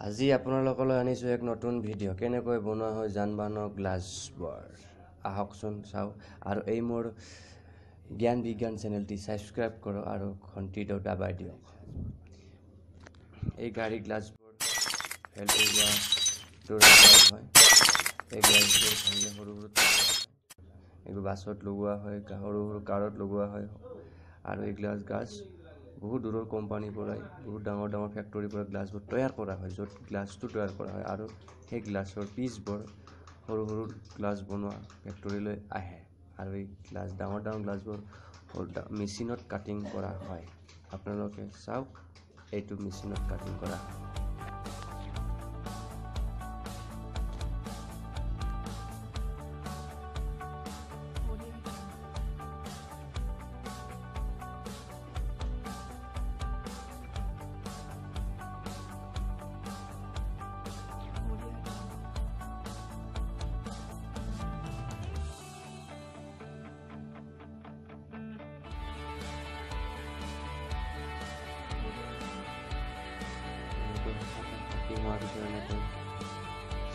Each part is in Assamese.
আজি আপোনালোকলৈ আনিছো এক নতুন ভিডিঅ' কেনেকৈ বনোৱা হয় যান-বাহনৰ গ্লাছবোৰ আহকচোন চাও আৰু এই মোৰ জ্ঞান বিজ্ঞান চেনেলটি সাবস্ক্ৰাইব কৰক আৰু ঘণ্টিটো দাবাই দিয়ক। এই গাড়ী গ্লাছবোৰ ফেল হোৱা দুৰ্ঘটনা হয়। এই গ্লাছবোৰ ভাঙিলে সৰু সৰু বাছত লগোৱা হয়, সৰু সৰু কাৰত লগোৱা হয় আৰু এই গ্লাছ বহুত দূৰৰ কোম্পানীৰ পৰাই বহুত ডাঙৰ ডাঙৰ ফেক্টৰীৰ পৰা গ্লাছবোৰ তৈয়াৰ কৰা হয়, য'ত গ্লাছটো তৈয়াৰ কৰা হয় আৰু সেই গ্লাছৰ পিচবোৰ সৰু সৰু গ্লাছ বনোৱা ফেক্টৰীলৈ আহে আৰু এই গ্লাছ ডাঙৰ ডাঙৰ গ্লাছবোৰ মেচিনত কাটিং কৰা হয়। আপোনালোকে চাওক, এইটো মেচিনত কাটিং কৰা হয়।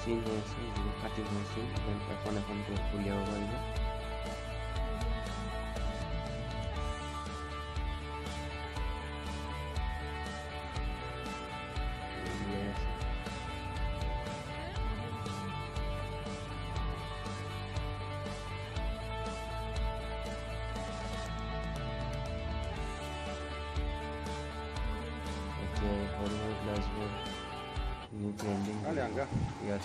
চিন হৈ আছে, যিটো কাটিং হৈ চিন এখন এখনকৈ উলিয়াব পাৰিব। সৰু সৰু গ্লাছবোৰ ব্লেন্ডিং ইয়াত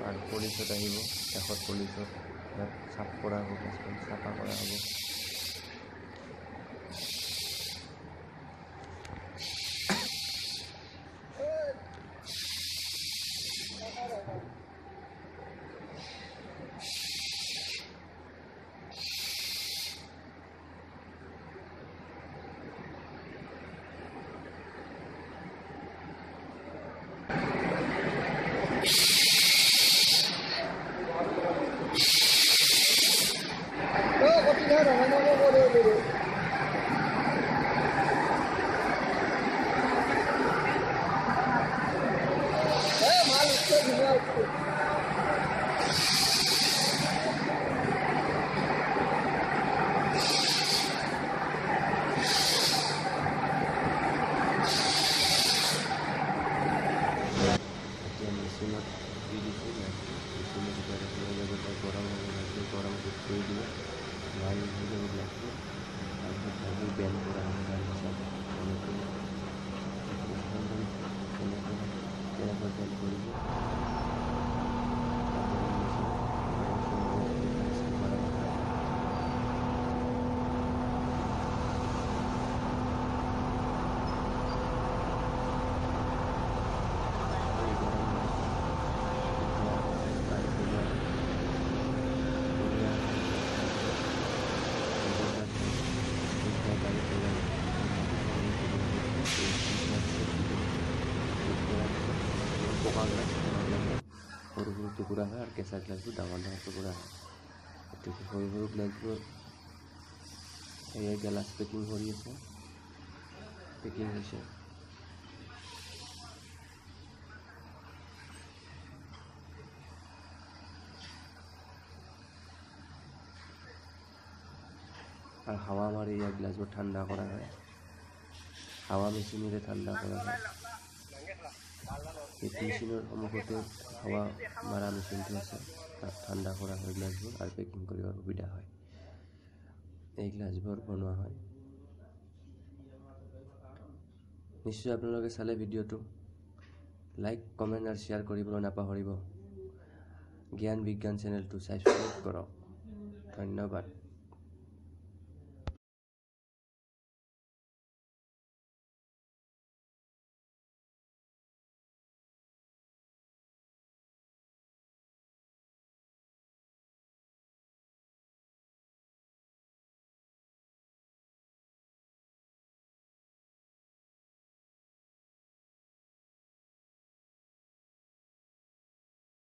আৰু পুলিচত আহিব, শেষত পুলিচত ইয়াত চাফ কৰা হ'ব, গ্লাছখন চাফা কৰা হ'ব। মেচিনত দি দিছোঁ, মেচিনত গৰম হ'ব, গৰম কৰি দিব, লাল হৈ যাব গ্লাছটো, তাৰপিছত ভাবি বেণ্ড কৰা হ'ব। তাৰপিছত কেনেকৈ বেণ্ড কৰিব সৰু সৰু টুকুৰা হয় আৰু কেঁচা গ্লাছবোৰ ডাঙৰ ডাঙৰ টুকুৰা হয়। গতিকে সৰু সৰু গ্লাছবোৰ এই গ্লাছ পেকিং কৰি আছে, পেকিং হৈছে। আৰু হাৱা মাৰি ইয়াৰ গ্লাছবোৰ ঠাণ্ডা কৰা হয়, হাৱা মেচিনেৰে ঠাণ্ডা কৰা হয়। এই মেচিনৰ সন্মুখতে হাৱা মাৰা মেচিনটো আছে, তাত ঠাণ্ডা কৰা হয় গ্লাছবোৰ আৰু পেকিং কৰিবৰ সুবিধা হয়। এই গ্লাছবোৰ বনোৱা হয়। নিশ্চয় আপোনালোকে চালে ভিডিঅ'টো লাইক, কমেণ্ট আৰু শ্বেয়াৰ কৰিবলৈ নাপাহৰিব। জ্ঞান বিজ্ঞান চেনেলটো ছাবস্ক্ৰাইব কৰক। ধন্যবাদ।